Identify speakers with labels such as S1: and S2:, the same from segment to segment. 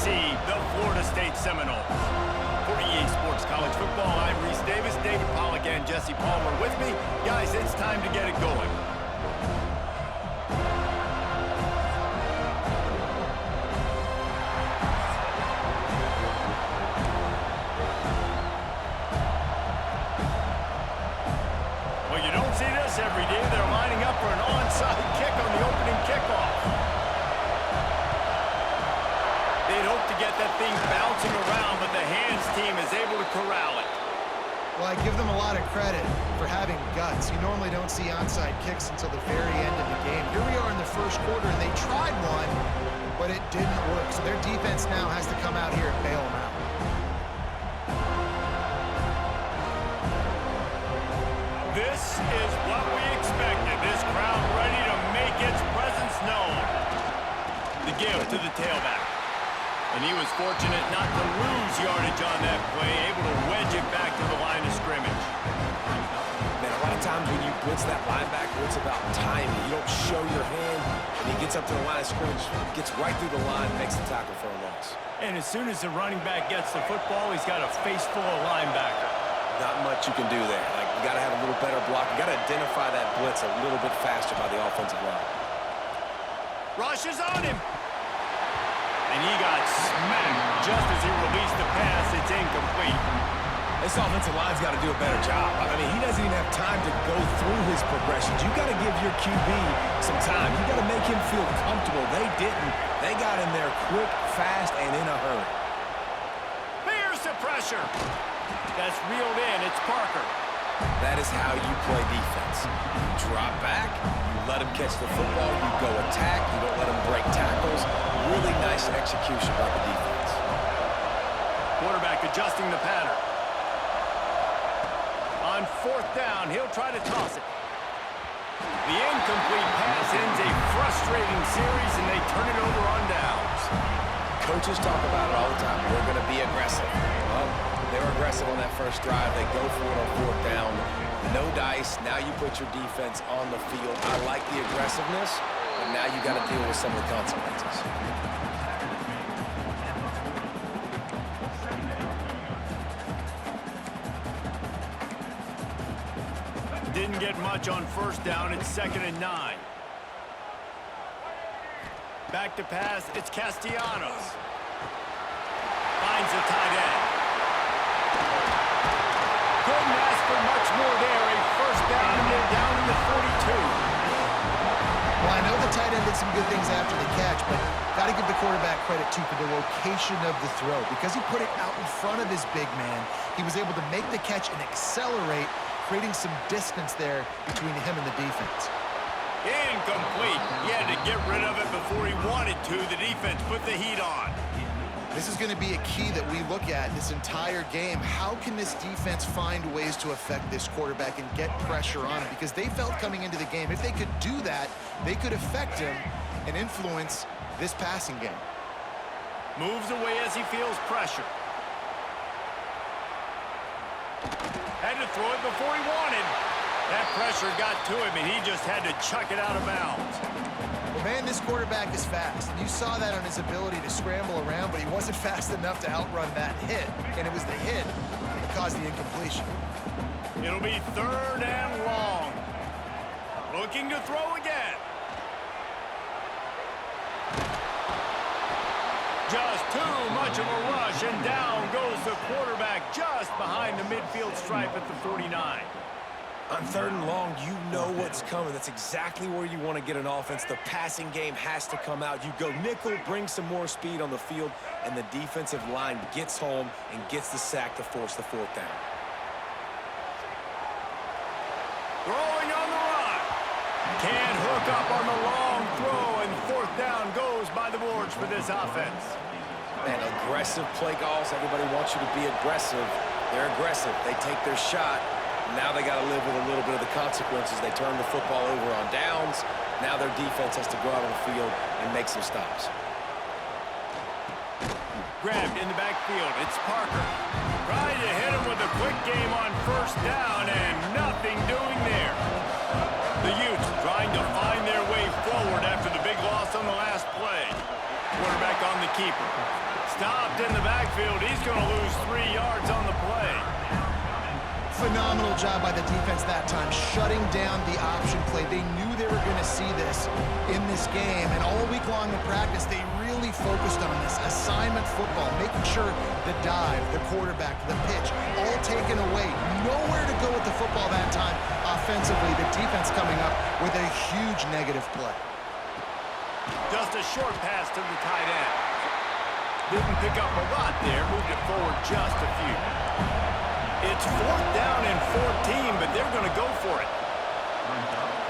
S1: see the Florida State Seminoles. For EA Sports College Football, I'm Reese Davis, David Pollack, and Jesse Palmer with me. Guys, it's time to get it going. Well, you don't see this every day. They're lining up for an onside kick on the opening kickoff. They'd hope to get that thing bouncing around, but the hands team is able to corral it.
S2: Well, I give them a lot of credit for having guts. You normally don't see onside kicks until the very end of the game. Here we are in the first quarter, and they tried one, but it didn't work. So their defense now has to come out here and bail them out.
S1: This is what we expected. This crowd ready to make its presence known. The give to the tailback. And he was fortunate not to lose yardage on that play, able to wedge it back to the line of scrimmage.
S3: Man, a lot of times when you blitz that linebacker, it's about timing. You don't show your hand, and he gets up to the line of scrimmage, gets right through the line, makes the tackle for a loss.
S1: And as soon as the running back gets the football, he's got a face full of linebacker.
S3: Not much you can do there. Like, you got to have a little better block. You got to identify that blitz a little bit faster by the offensive line.
S1: Rush is on him. And he got smacked just as he released the pass. It's incomplete.
S3: This offensive line's got to do a better job. I mean, he doesn't even have time to go through his progressions. You got to give your QB some time. You got to make him feel comfortable. They didn't. They got in there quick, fast, and in a hurry.
S1: There's the pressure. That's reeled in. It's Parker.
S3: That is how you play defense. You drop back, you let him catch the football, you go attack, you don't let him break tackles. Really nice execution by the defense.
S1: Quarterback adjusting the pattern. On fourth down, he'll try to toss it. The incomplete pass ends a frustrating series, and they turn it over on downs.
S3: Coaches talk about it all the time. We're going to be aggressive. Well, they were aggressive on that first drive. They go for it on fourth down. No dice. Now you put your defense on the field. I like the aggressiveness, but now you got to deal with some of the consequences.
S1: Didn't get much on first down. It's 2nd and 9. Back to pass. It's Castellanos. Finds the tight end. Couldn't ask for much more there. A first down, and they're down to the 42.
S2: Well, I know the tight end did some good things after the catch, but got to give the quarterback credit, too, for the location of the throw. Because he put it out in front of his big man, he was able to make the catch and accelerate, creating some distance there between him and the defense.
S1: Incomplete. He had to get rid of it before he wanted to. The defense put the heat on.
S2: This is going to be a key that we look at this entire game. How can this defense find ways to affect this quarterback and get pressure on him? Because they felt coming into the game, if they could do that, they could affect him and influence this passing game.
S1: Moves away as he feels pressure. Had to throw it before he wanted. That pressure got to him, and he just had to chuck it out of bounds.
S2: Well, man, this quarterback is fast. And you saw that on his ability to scramble around, but he wasn't fast enough to outrun that hit. And it was the hit that caused the incompletion.
S1: It'll be 3rd and long. Looking to throw again. Just too much of a rush, and down goes the quarterback just behind the midfield stripe at the 49.
S3: On 3rd and long, you know what's coming. That's exactly where you want to get an offense. The passing game has to come out. You go nickel, bring some more speed on the field, and the defensive line gets home and gets the sack to force the 4th down.
S1: Throwing on the run. Can't hook up on the long throw, and 4th down goes by the boards for this offense.
S3: Man, aggressive play calls. Everybody wants you to be aggressive. They're aggressive. They take their shot. Now they got to live with a little bit of the consequences. They turn the football over on downs. Now their defense has to go out on the field and make some stops.
S1: Grabbed in the backfield. It's Parker. Tried to hit him with a quick game on 1st down, and nothing doing there. The Utes trying to find their way forward after the big loss on the last play. Quarterback on the keeper. stopped in the backfield. He's going to lose 3 yards on the play.
S2: Phenomenal job by the defense that time, shutting down the option play. They knew they were going to see this in this game, and all week long in practice, they really focused on this assignment football, making sure the dive, the quarterback, the pitch, all taken away. Nowhere to go with the football that time offensively. The defense coming up with a huge negative play.
S1: Just a short pass to the tight end. Didn't pick up a lot there, moved it forward just a few. It's 4th down and 14, but they're going to go for it.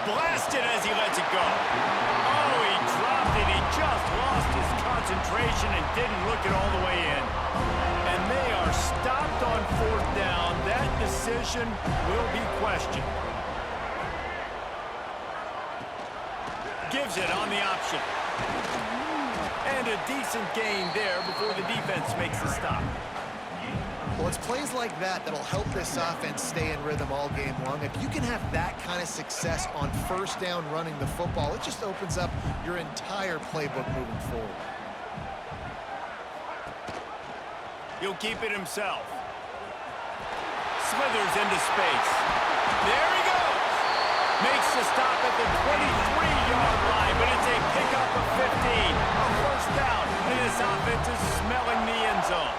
S1: Blasted as he lets it go. Oh, he dropped it. He just lost his concentration and didn't look it all the way in. And they are stopped on 4th down. That decision will be questioned. Gives it on the option. And a decent gain there before the defense makes the stop.
S2: Well, it's plays like that that'll help this offense stay in rhythm all game long. If you can have that kind of success on 1st down running the football, it just opens up your entire playbook moving forward.
S1: He'll keep it himself. Slithers into space. There he goes. Makes the stop at the 23-yard line, but it's a pickup of 15. A 1st down, and this offense is smelling the end zone.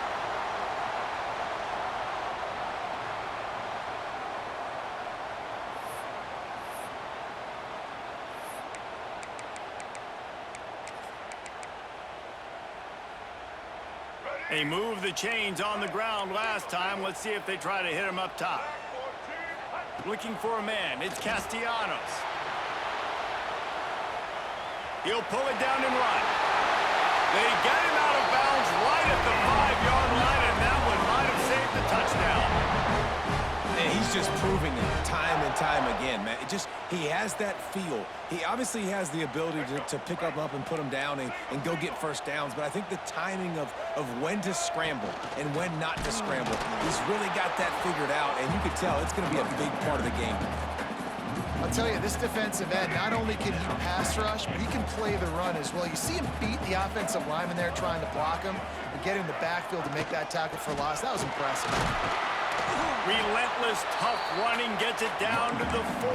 S1: They moved the chains on the ground last time. Let's see if they try to hit him up top. Looking for a man. It's Castellanos. He'll pull it down and run. They get him out of bounds right at the 5-yard line, and that one might have saved the touchdown.
S3: And he's just proving it time and time again, man. He has that feel. He obviously has the ability to pick him up and put him down and go get 1st downs, but I think the timing of when to scramble and when not to scramble, he's really got that figured out, and you can tell it's going to be a big part of the game.
S2: I'll tell you, this defensive end, not only can he pass rush, but he can play the run as well. You see him beat the offensive lineman there trying to block him and get in the backfield to make that tackle for loss. That was impressive.
S1: Relentless, tough running gets it down to the 4.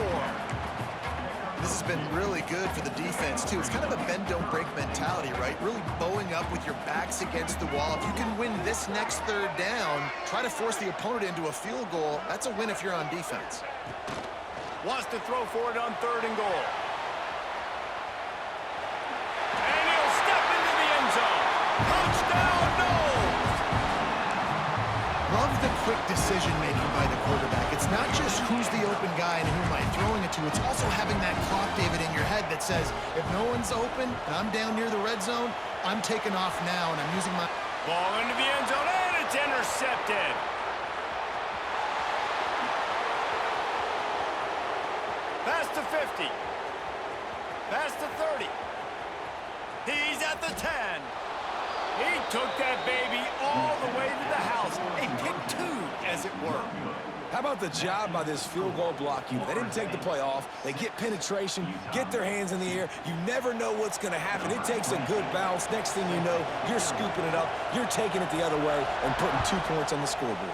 S2: This has been really good for the defense, too. It's kind of a bend-don't-break mentality, right? Really bowing up with your backs against the wall. If you can win this next 3rd down, try to force the opponent into a field goal. That's a win if you're on defense.
S1: Wants to throw for it on 3rd and goal. And he'll step into the end zone. Touchdown, Knowles!
S2: Love the quick decision-making by the quarterback. It's not just who's the open guy and who am I throwing it to. It's also having that clock, David, in your head that says, if no one's open and I'm down near the red zone, I'm taking off now and I'm using my...
S1: Ball into the end zone, and it's intercepted. Pass to 50. Pass to 30. He's at the 10. He took that baby all the way to the house. A pick 2, as it were.
S3: How about the job by this field goal block unit? They didn't take the play off. They get penetration, get their hands in the air. You never know what's going to happen. It takes a good bounce. Next thing you know, you're scooping it up. You're taking it the other way and putting 2 points on the scoreboard.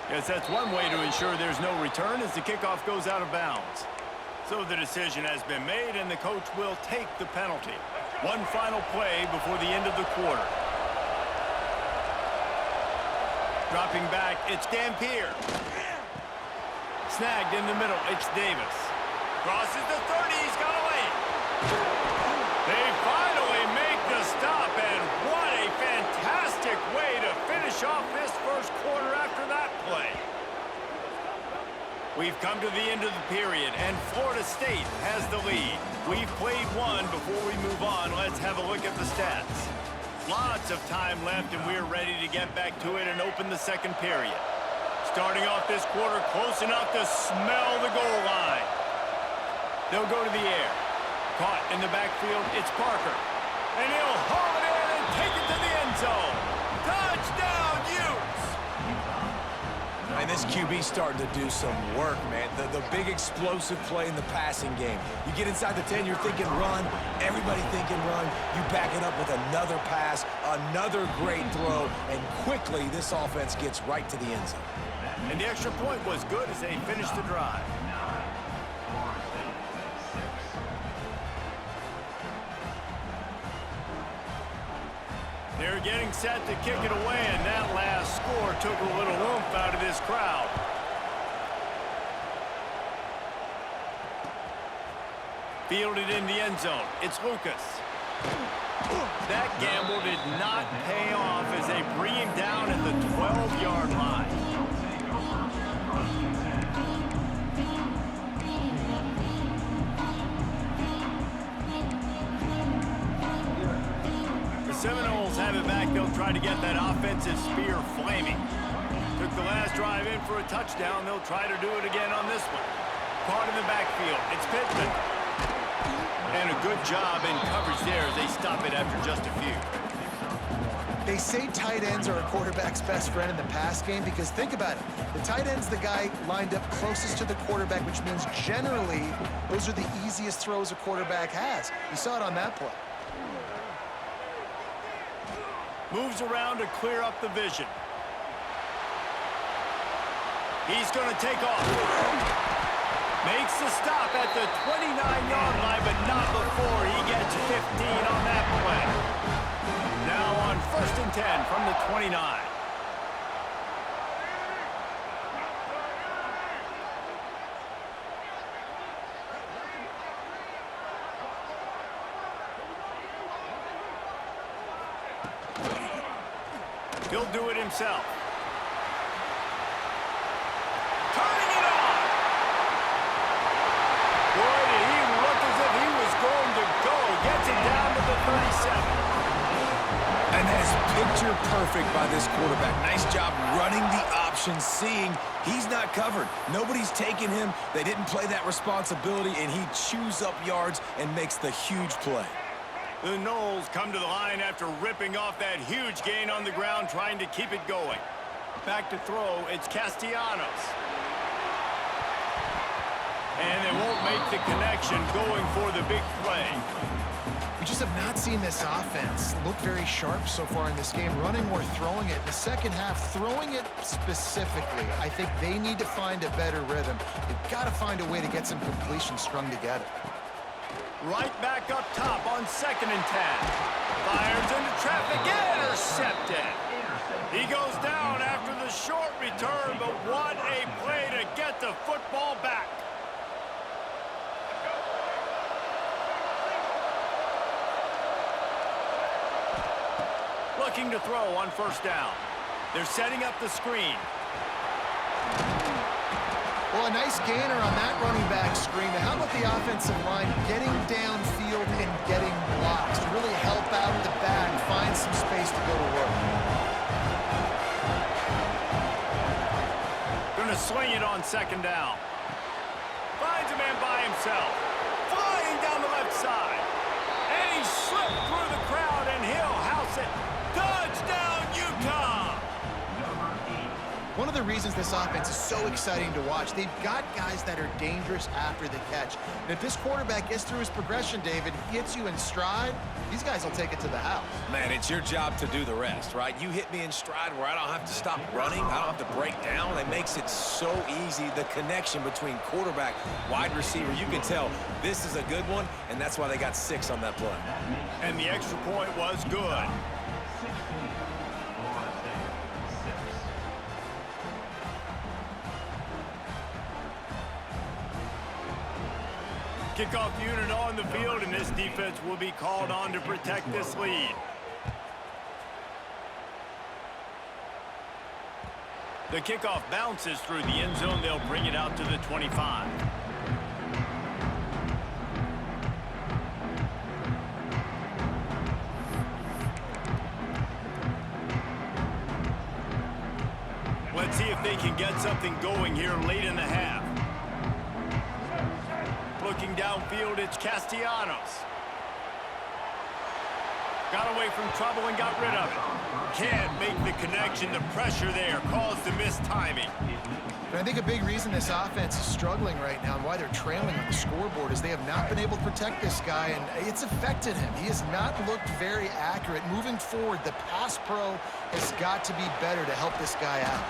S1: Yes, that's one way to ensure there's no return as the kickoff goes out of bounds. So the decision has been made, and the coach will take the penalty. One final play before the end of the quarter. Dropping back, it's Dampier. Snagged in the middle, it's Davis. Crosses the 30, he's got a lane. They finally make the stop, and what a fantastic way to finish off this 1st quarter after that play. We've come to the end of the period, and Florida State has the lead. We've played one. Before we move on, let's have a look at the stats. Lots of time left, and we're ready to get back to it and open the 2nd period. Starting off this quarter close enough to smell the goal line. They'll go to the air. Caught in the backfield, it's Parker. And he'll haul it in and take it to the end zone. Touchdown, Utes!
S3: And this QB's starting to do some work, man. The big explosive play in the passing game. You get inside the 10, you're thinking run. Everybody thinking run. You back it up with another pass, another great throw, and quickly this offense gets right to the end zone.
S1: And the extra point was good as they finished the drive. They're getting set to kick it away, and that last score took a little oomph out of this crowd. Fielded in the end zone. It's Lucas. That gamble did not pay off as they bring him down at the 12-yard line. Seminoles have it back. They'll try to get that offensive spear flaming. Took the last drive in for a touchdown. They'll try to do it again on this one. Caught in the backfield. It's Pittman. And a good job in coverage there as they stop it after just a few.
S2: They say tight ends are a quarterback's best friend in the pass game because think about it. The tight end's the guy lined up closest to the quarterback, which means generally those are the easiest throws a quarterback has. You saw it on that play.
S1: Moves around to clear up the vision. He's going to take off. Makes the stop at the 29-yard line, but not before he gets 15 on that play. Now on 1st and 10 from the 29. He'll do it himself. Turning it on. Boy, did he look as if he was going to go. Gets it down to the 37.
S3: And that is picture perfect by this quarterback. Nice job running the option, seeing he's not covered. Nobody's taking him. They didn't play that responsibility, and he chews up yards and makes the huge play.
S1: The Noles come to the line after ripping off that huge gain on the ground, trying to keep it going. Back to throw, it's Castellanos. And they won't make the connection going for the big play.
S2: We just have not seen this offense look very sharp so far in this game, running or throwing it. In the second half, throwing it specifically, I think they need to find a better rhythm. They've got to find a way to get some completions strung together.
S1: Right back up top on 2nd and 10. Fires into traffic, intercepted. He goes down after the short return, but what a play to get the football back. Looking to throw on 1st down. They're setting up the screen.
S2: Well, a nice gainer on that running back screen. How about the offensive line getting downfield and getting blocks to really help out the back, find some space to go to work?
S1: Going to swing it on 2nd down. Finds a man by himself. Flying down the left side. And he slipped through the crowd, and he'll house it. Touchdown, Utah!
S2: One of the reasons this offense is so exciting to watch, they've got guys that are dangerous after the catch. And if this quarterback gets through his progression, David, hits you in stride, these guys will take it to the house.
S3: Man, it's your job to do the rest, right? You hit me in stride where I don't have to stop running. I don't have to break down. It makes it so easy. The connection between quarterback, wide receiver, you can tell this is a good one, and that's why they got 6 on that play.
S1: And the extra point was good. Kickoff unit on the field, and this defense will be called on to protect this lead. The kickoff bounces through the end zone. They'll bring it out to the 25. Let's see if they can get something going here late in the half. Looking downfield, it's Castellanos. Got away from trouble and got rid of it. Can't make the connection. The pressure there caused the missed timing.
S2: But I think a big reason this offense is struggling right now and why they're trailing on the scoreboard is they have not been able to protect this guy, and it's affected him. He has not looked very accurate. Moving forward, the pass pro has got to be better to help this guy out.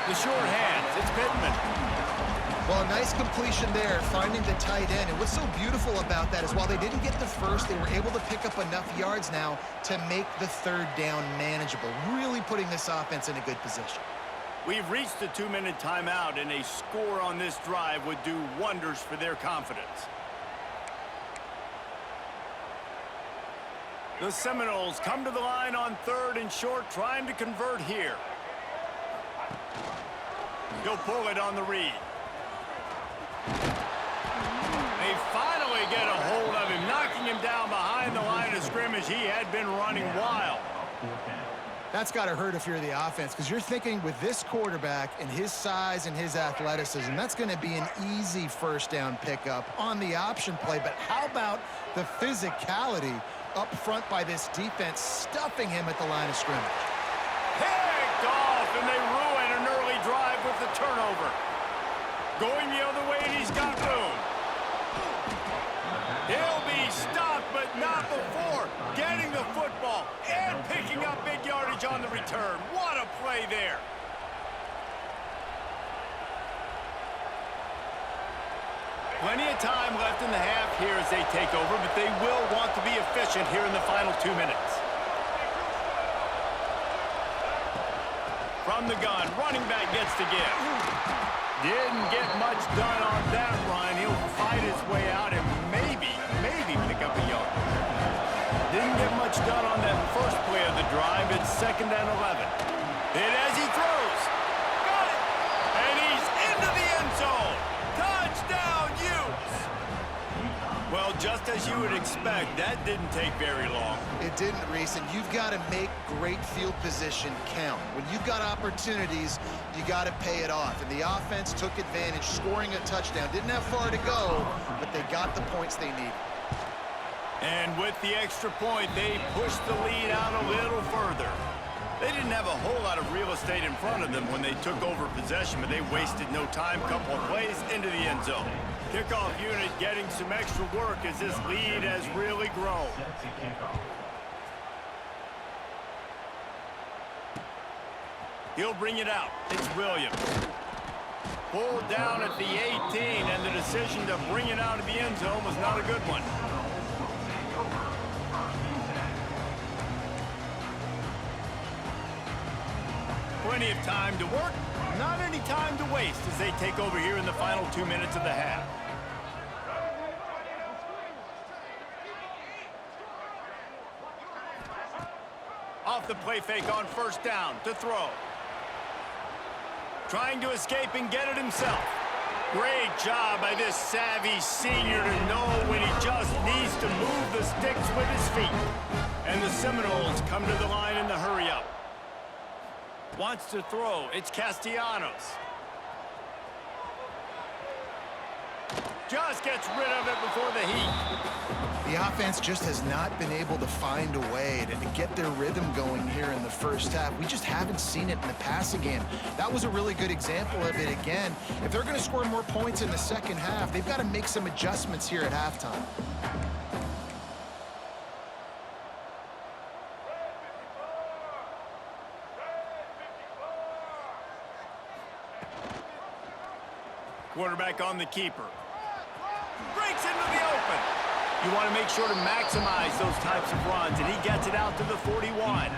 S1: The short hands, it's Pittman.
S2: Well, a nice completion there, finding the tight end. And what's so beautiful about that is while they didn't get the first, they were able to pick up enough yards now to make the third down manageable, really putting this offense in a good position.
S1: We've reached the 2-minute timeout, and a score on this drive would do wonders for their confidence. The Seminoles come to the line on 3rd and short, trying to convert here. He'll pull it on the read. They finally get a hold of him, knocking him down behind the line of scrimmage. He had been running wild.
S2: That's got to hurt if you're the offense, because you're thinking with this quarterback and his size and his athleticism, that's going to be an easy first down pickup on the option play. But how about the physicality up front by this defense, stuffing him at the line of scrimmage?
S1: Picked off, and they ruin an early drive with the turnover. Going the other way, and he's got room. He'll be stopped, but not before getting the football and picking up big yardage on the return. What a play there. Plenty of time left in the half here as they take over, but they will want to be efficient here in the final 2 minutes. From the gun, running back gets to give. Didn't get much done on that run. He'll fight his way out and maybe pick up a yard. Didn't get much done on that first play of the drive. It's 2nd and 11. And as he throws, got it! And he's into the end zone. Touchdown, Utes! Well, just as you would expect, that didn't take very long.
S2: It didn't, Reese, and you've got to make great field position count. When you've got opportunities, you got to pay it off. And the offense took advantage, scoring a touchdown. Didn't have far to go, but they got the points they needed.
S1: And with the extra point, they pushed the lead out a little further. They didn't have a whole lot of real estate in front of them when they took over possession, but they wasted no time. Couple of plays into the end zone. Kickoff unit getting some extra work as this lead has really grown. He'll bring it out. It's Williams. Pulled down at the 18, and the decision to bring it out of the end zone was not a good one. Plenty of time to work, not any time to waste as they take over here in the final 2 minutes of the half. Off the play fake on 1st down to throw. Trying to escape and get it himself. Great job by this savvy senior to know when he just needs to move the sticks with his feet. And the Seminoles come to the line in the hurry-up. Wants to throw. It's Castellanos. Just gets rid of it before the heat.
S2: The offense just has not been able to find a way to get their rhythm going here in the first half. We just haven't seen it in the passing game. That was a really good example of it again. If they're going to score more points in the second half, they've got to make some adjustments here at halftime.
S1: Quarterback on the keeper. Breaks into the open. You want to make sure to maximize those types of runs, and he gets it out to the 41.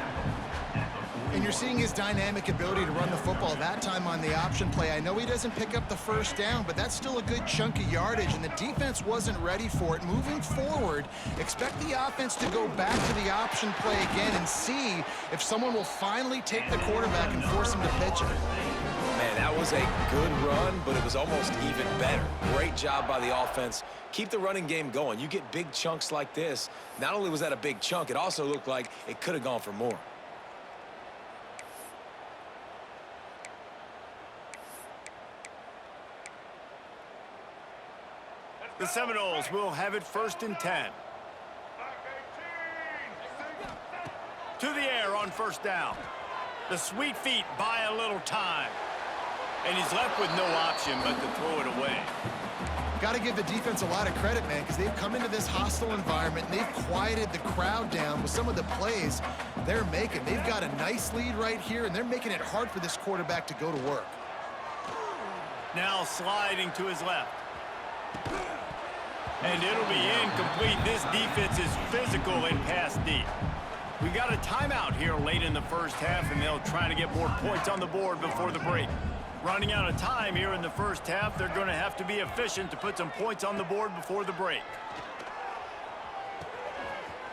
S2: And you're seeing his dynamic ability to run the football that time on the option play. I know he doesn't pick up the first down, but that's still a good chunk of yardage, and the defense wasn't ready for it. Moving forward, expect the offense to go back to the option play again and see if someone will finally take the quarterback and force him to pitch it.
S3: Man, that was a good run, but it was almost even better. Great job by the offense. Keep the running game going. You get big chunks like this. Not only was that a big chunk, it also looked like it could have gone for more.
S1: The Seminoles will have it 1st and 10. to the air on first down. The sweet feet buy a little time. And he's left with no option but to throw it away.
S2: Got to give the defense a lot of credit, man, because they've come into this hostile environment and they've quieted the crowd down with some of the plays they're making. They've got a nice lead right here, and they're making it hard for this quarterback to go to work.
S1: Now sliding to his left. And it'll be incomplete. This defense is physical and pass deep. We got a timeout here late in the first half, and they'll try to get more points on the board before the break. Running out of time here in the first half, they're going to have to be efficient to put some points on the board before the break.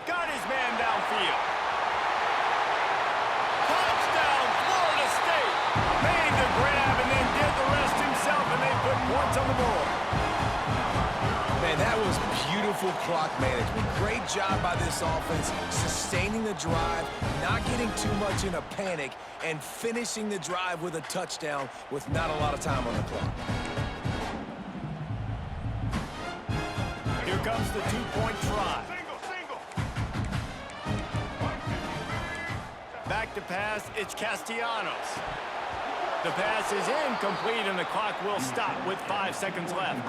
S1: Got his man downfield. Touchdown, Florida State. Made the grab and then did the rest himself, and they put points on the board.
S3: Man, that was beautiful clock management. Great job by this offense, sustaining the drive, not getting too much in a panic, and finishing the drive with a touchdown with not a lot of time on the clock.
S1: Here comes the two-point try. Back to pass, it's Castellanos. The pass is incomplete, and the clock will stop with 5 seconds left.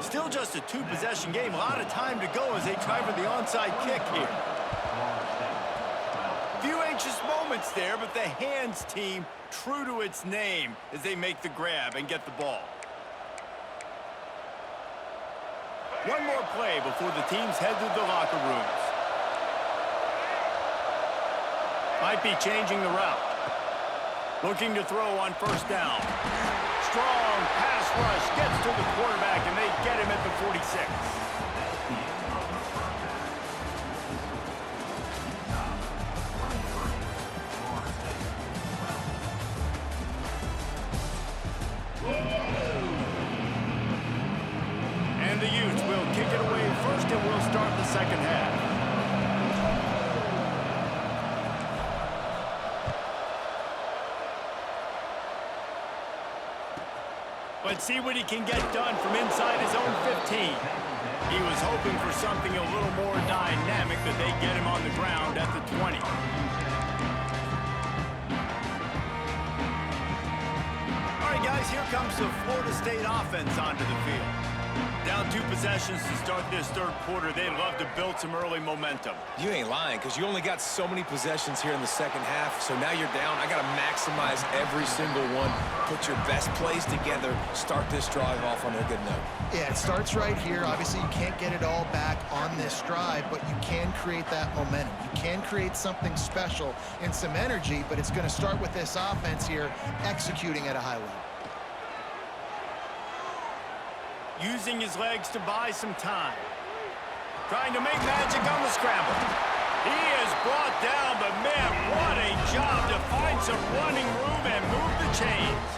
S1: Still just a two-possession game. A lot of time to go as they try for the onside kick here. Few anxious moments there, but the hands team true to its name as they make the grab and get the ball. One more play before the teams head to the locker rooms. Might be changing the route. Looking to throw on first down. Strong pass rush gets to the quarterback, and they get him at the 46. And the Utes will kick it away first, and we'll start the second half. Let's see what he can get done from inside his own 15. He was hoping for something a little more dynamic, but they get him on the ground at the 20. All right, guys, here comes the Florida State offense onto the field. Down 2 possessions to start this third quarter. They'd love to build some early momentum.
S3: You ain't lying, because you only got so many possessions here in the second half, so now you're down. I got to maximize every single one. Put your best plays together. Start this drive off on a good note.
S2: Yeah, it starts right here. Obviously, you can't get it all back on this drive, but you can create that momentum. You can create something special and some energy, but it's going to start with this offense here executing at a high level.
S1: Using his legs to buy some time. Trying to make magic on the scramble. He is brought down, but man, what a job to find some running room and move the chains.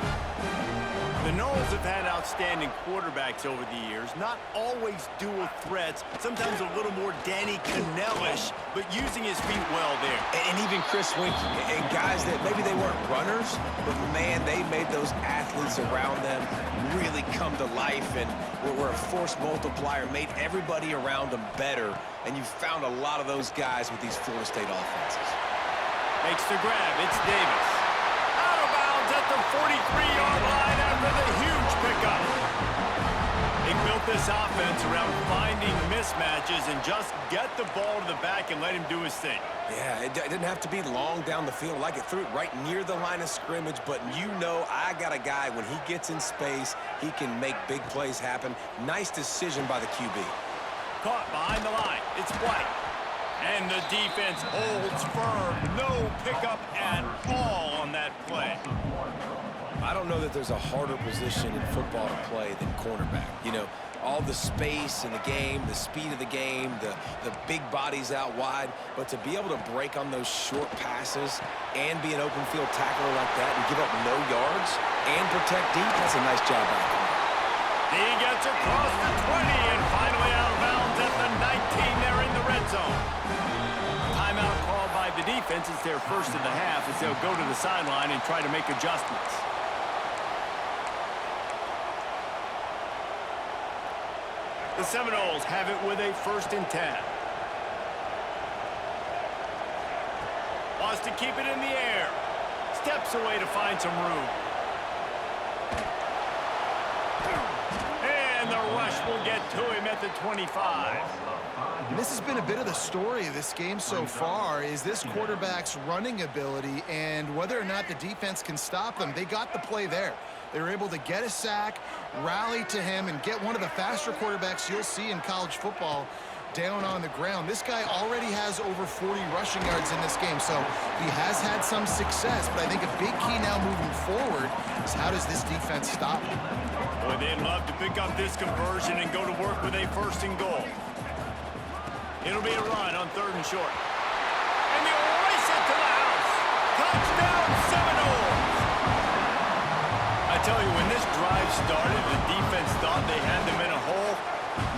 S1: The Noles have had outstanding quarterbacks over the years. Not always dual threats. Sometimes a little more Danny Cannell-ish, but using his feet well there.
S3: And even Chris Winkie, and guys that maybe they weren't runners, but man, they made those athletes around them really come to life and were a force multiplier, made everybody around them better. And you found a lot of those guys with these Florida State offenses.
S1: Makes the grab. It's Davis. Out of bounds at the 43-yard line after the huge pickup. They built this offense around finding mismatches and just get the ball to the back and let him do his thing.
S3: Yeah, it didn't have to be long down the field. Like it threw it right near the line of scrimmage, but you know I got a guy, when he gets in space, he can make big plays happen. Nice decision by the QB.
S1: Caught behind the line. It's White. And the defense holds firm. No pickup at all on that play.
S3: I don't know that there's a harder position in football to play than cornerback. You know, all the space in the game, the speed of the game, the big bodies out wide. But to be able to break on those short passes and be an open field tackler like that and give up no yards and protect deep, that's a nice job by the corner.
S1: He gets across the 20 and finally out of bounds at the 19 there in the red zone. Timeout called by the defense. It's their first of the half as they'll go to the sideline and try to make adjustments. The Seminoles have it with a 1st and 10. Wants to keep it in the air. Steps away to find some room. And the rush will get to him at the 25.
S2: And this has been a bit of the story of this game so far, is this quarterback's running ability and whether or not the defense can stop them. They got the play there. They were able to get a sack, rally to him, and get one of the faster quarterbacks you'll see in college football down on the ground. This guy already has over 40 rushing yards in this game, so he has had some success, but I think a big key now moving forward is how does this defense stop him?
S1: Boy, they'd love to pick up this conversion and go to work with a 1st and goal. It'll be a run on 3rd and short. And they'll race it to the house. Touchdown, Seminoles! I tell you, when this drive started, the defense thought they had them in a hole.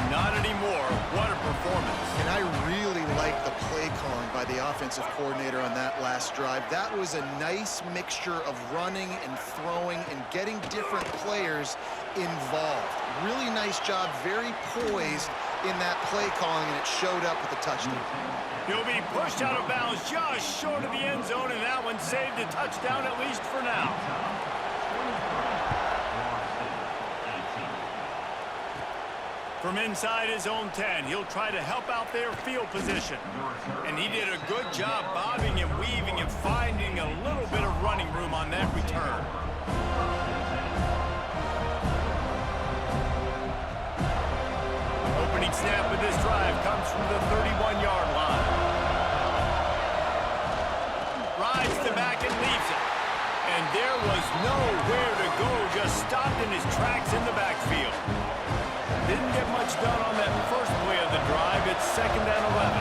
S1: Not anymore. What a performance.
S2: And I really like the play calling by the offensive coordinator on that last drive. That was a nice mixture of running and throwing and getting different players involved. Really nice job, very poised in that play calling, and it showed up with a touchdown.
S1: He'll be pushed out of bounds just short of the end zone, and that one saved a touchdown at least for now. From inside his own 10, he'll try to help out their field position. And he did a good job bobbing and weaving and finding a little bit of running room on that return. Opening snap of this drive comes from the 31-yard line. Rides the back and leaves it. And there was nowhere to go, just stopped in his tracks in the backfield. Didn't get much done on that first play of the drive. It's 2nd and 11.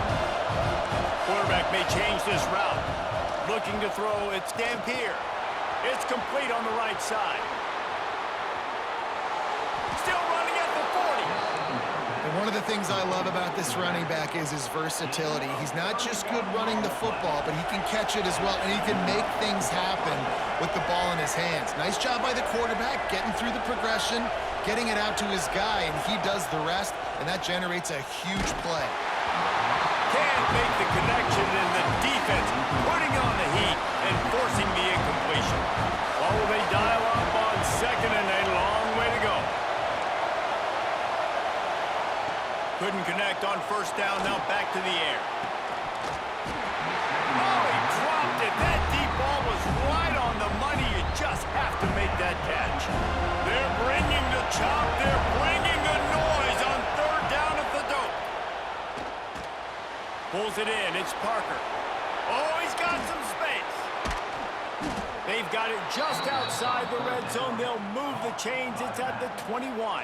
S1: Quarterback may change this route. Looking to throw, it's Dampier. It's complete on the right side. Still running at the 40.
S2: And one of the things I love about this running back is his versatility. He's not just good running the football, but he can catch it as well, and he can make things happen with the ball in his hands. Nice job by the quarterback, getting through the progression, getting it out to his guy, and he does the rest, and that generates a huge play.
S1: Can't make the connection, and the defense putting on the heat and forcing the incompletion. Well, will they dial up on 2nd and a long way to go? Couldn't connect on 1st down, now back to the air. Oh, he dropped it. That deep ball was right on the money. You just have to make that catch. They're bringing the chop. They're bringing the noise on 3rd down at the dope. Pulls it in. It's Parker. Oh, he's got some space. They've got it just outside the red zone. They'll move the chains. It's at the 21.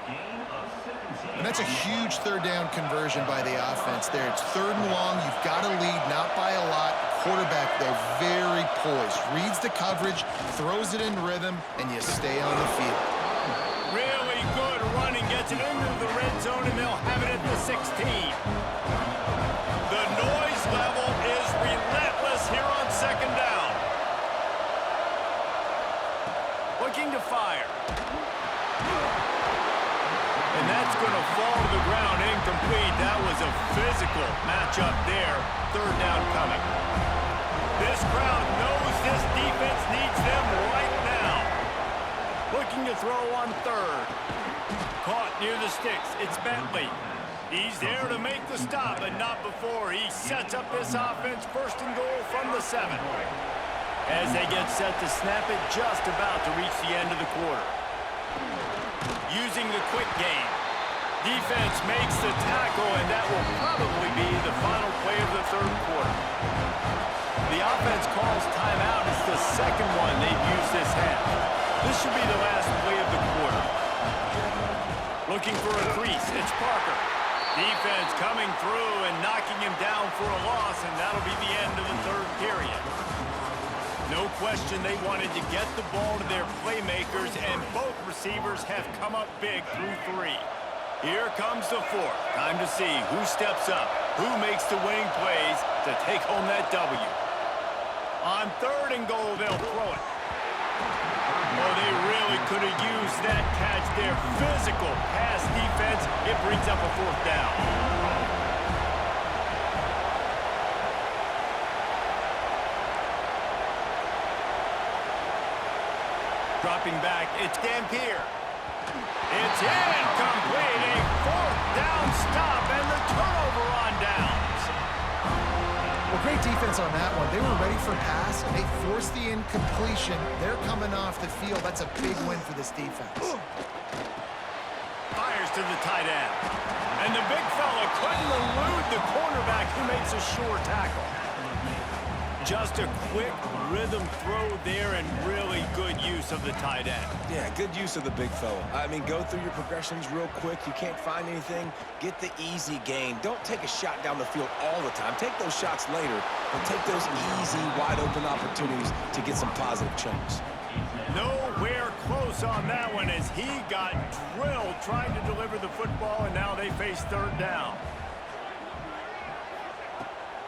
S2: And that's a huge 3rd down conversion by the offense there. It's 3rd and long. You've got to lead, not by a lot. Quarterback, though, very poised. Reads the coverage, throws it in rhythm, and you stay on the field.
S1: Really good running. Gets it into the red zone, and they'll have it at the 16. The noise level is relentless here on 2nd down. Looking to fire. And that's going to fall to the ground, incomplete. That was a physical matchup there. 3rd down coming. This crowd knows this defense needs them right now. Looking to throw on 3rd. Caught near the sticks. It's Bentley. He's there to make the stop, but not before. He sets up this offense 1st and goal from the 7. As they get set to snap it, just about to reach the end of the quarter. Using the quick game. Defense makes the tackle, and that will probably be the final play of the 3rd quarter. The offense calls timeout. It's the 2nd one they've used this half. This should be the last play of the quarter. Looking for a crease. It's Parker. Defense coming through and knocking him down for a loss, and that'll be the end of the 3rd period. No question they wanted to get the ball to their playmakers, and both receivers have come up big through 3. Here comes the 4th. Time to see who steps up, who makes the winning plays to take home that W. On 3rd and goal, they'll throw it. Oh, they really could have used that catch there. Physical pass defense. It brings up a 4th down. Dropping back, it's Dampier. It's incomplete. A fourth down stop and the turnover on downs.
S2: Well, great defense on that one. They were ready for pass. They forced the incompletion. They're coming off the field. That's a big win for this defense.
S1: Fires to the tight end. And the big fella couldn't elude the cornerback who makes a sure tackle. Just a quick rhythm throw there and really good use of the tight end.
S3: Yeah, good use of the big fella. I mean, go through your progressions real quick. You can't find anything. Get the easy gain. Don't take a shot down the field all the time. Take those shots later, but take those easy, wide-open opportunities to get some positive chunks.
S1: Nowhere close on that one as he got drilled trying to deliver the football, and now they face third down.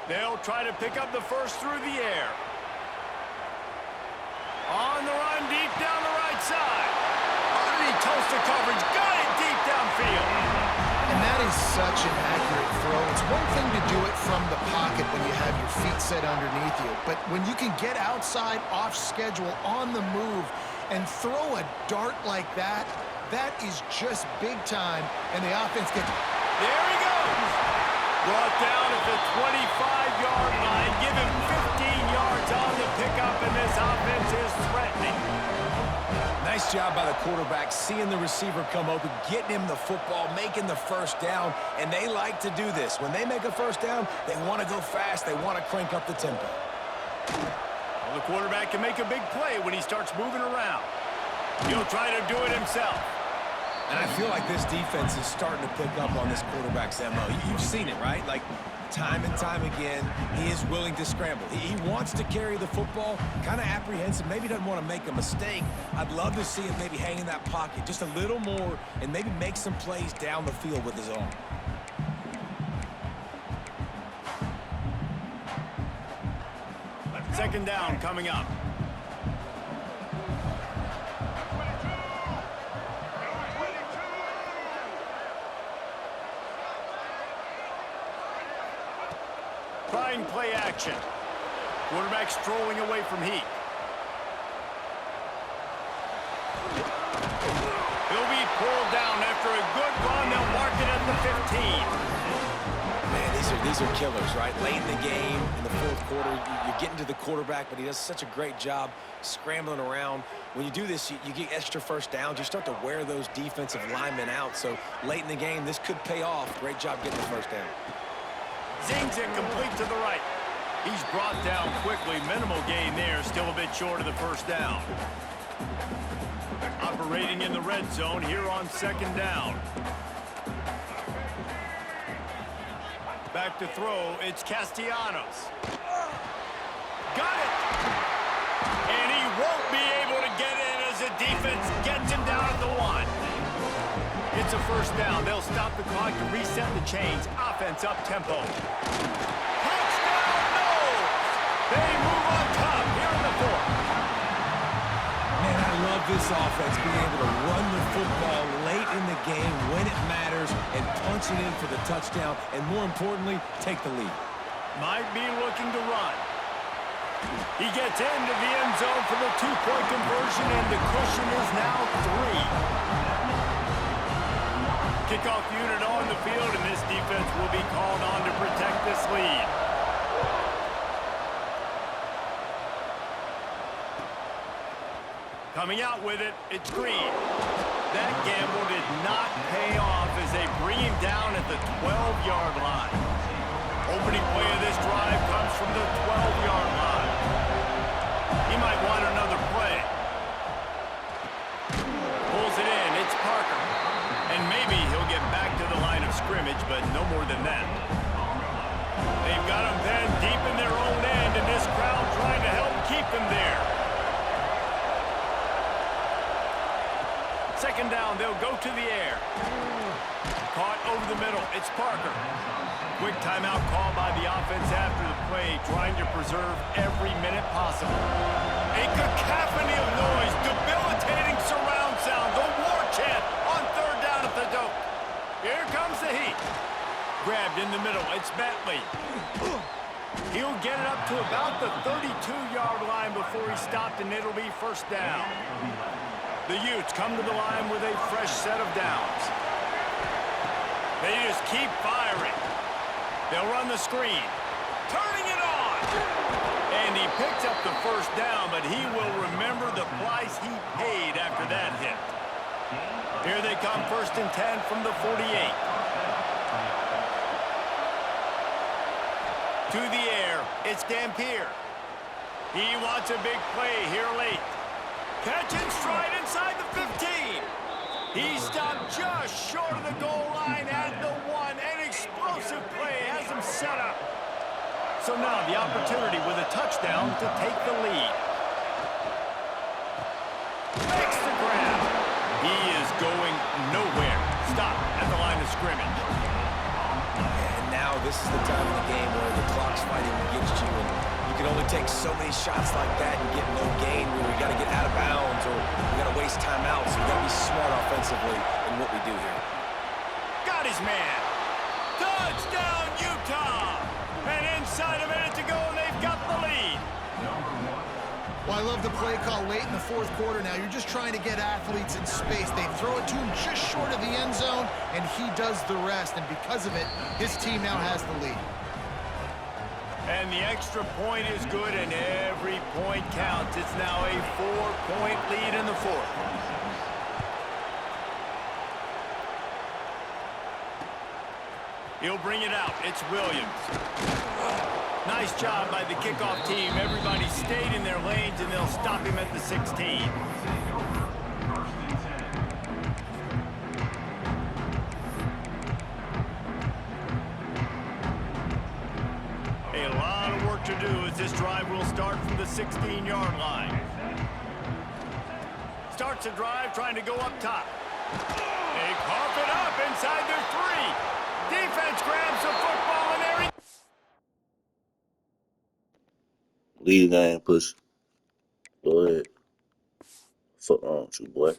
S1: They'll try to pick up the first through the air. On the run, deep down the right side. Underneath toast coverage, got it deep downfield.
S2: And that is such an accurate throw. It's one thing to do it from the pocket when you have your feet set underneath you, but when you can get outside, off schedule, on the move, and throw a dart like that, that is just big time, and the offense gets...
S1: There he goes. Brought down at the 25-yard line. Give him 15 yards on the pickup, and this offense is threatening.
S3: Nice job by the quarterback, seeing the receiver come open, getting him the football, making the first down, and they like to do this. When they make a first down, they want to go fast. They want to crank up the tempo.
S1: Well, the quarterback can make a big play when he starts moving around. He'll try to do it himself.
S3: And I feel like this defense is starting to pick up on this quarterback's MO. You've seen it, right? Like, time and time again, he is willing to scramble. He wants to carry the football, kind of apprehensive, maybe doesn't want to make a mistake. I'd love to see him maybe hang in that pocket just a little more and maybe make some plays down the field with his arm.
S1: Second down coming up. Trying play action. Quarterback strolling away from heat. He'll be pulled down after a good run. They'll mark it at the 15.
S3: Man, these are killers, right? Late in the game, in the fourth quarter, you're getting to the quarterback, but he does such a great job scrambling around. When you do this, you get extra first downs. You start to wear those defensive linemen out. So late in the game, this could pay off. Great job getting the first down.
S1: Zings it complete to the right. He's brought down quickly. Minimal gain there. Still a bit short of the first down. Operating in the red zone here on second down. Back to throw. It's Castellanos. Got it. And he won't be able to get in as the defense gets him down at the 1. It's a first down. They'll stop the clock to reset the chains. Offense up tempo. Touchdown, no! They move on top here in the fourth.
S3: Man, I love this offense being able to run the football late in the game when it matters and punch it in for the touchdown and, more importantly, take the lead.
S1: Might be looking to run. He gets into the end zone for the two-point conversion, and the cushion is now 3. Kickoff unit on the field, and this defense will be called on to protect this lead. Coming out with it, it's Green. That gamble did not pay off as they bring him down at the 12-yard line. Opening play of this drive comes from the 12-yard line. He might want another play. Pulls it in, it's Parker. And maybe he'll get back to the line of scrimmage, but no more than that. They've got him then deep in their own end, and this crowd trying to help keep him there. Second down, they'll go to the air. Caught over the middle, it's Parker. Quick timeout call by the offense after the play, trying to preserve every minute possible. A cacophony of noise, debilitating surround sound, the war chant on third down at the dope. Here comes the heat. Grabbed in the middle, it's Bentley. He'll get it up to about the 32-yard line before he stopped, and it'll be first down. The Utes come to the line with a fresh set of downs. They just keep firing. They'll run the screen. Turning it on. And he picks up the first down, but he will remember the price he paid after that hit. Here they come, 1st and 10 from the 48. To the air, it's Dampier. He wants a big play here late. Catch and stride inside the 15. He stopped just short of the goal line at the 1. An explosive play has him set up. So now the opportunity with a touchdown to take the lead. Makes the grab. He is going nowhere. Stop at the line of scrimmage.
S3: And now this is the time of the game where the clock's fighting against you, and you can only take so many shots like that and get no gain. We got to get out of bounds, or we got to waste timeouts. So we got to be smart offensively in what we do here.
S1: Got his man. Touchdown, Utah! And inside a minute to go, and they've got the lead.
S2: Well, I love the play call late in the 4th quarter now. You're just trying to get athletes in space. They throw it to him just short of the end zone, and he does the rest. And because of it, his team now has the lead.
S1: And the extra point is good, and every point counts. It's now a 4-point lead in the 4th. He'll bring it out. It's Williams. Nice job by the kickoff team. Everybody stayed in their lanes, and they'll stop him at the 16. A lot of work to do as this drive will start from the 16-yard line. Starts the drive trying to go up top. They cough it up inside their 3. Defense grabs the football, and there he...
S4: Lead the game, push. Go ahead. Fuck on you, boy.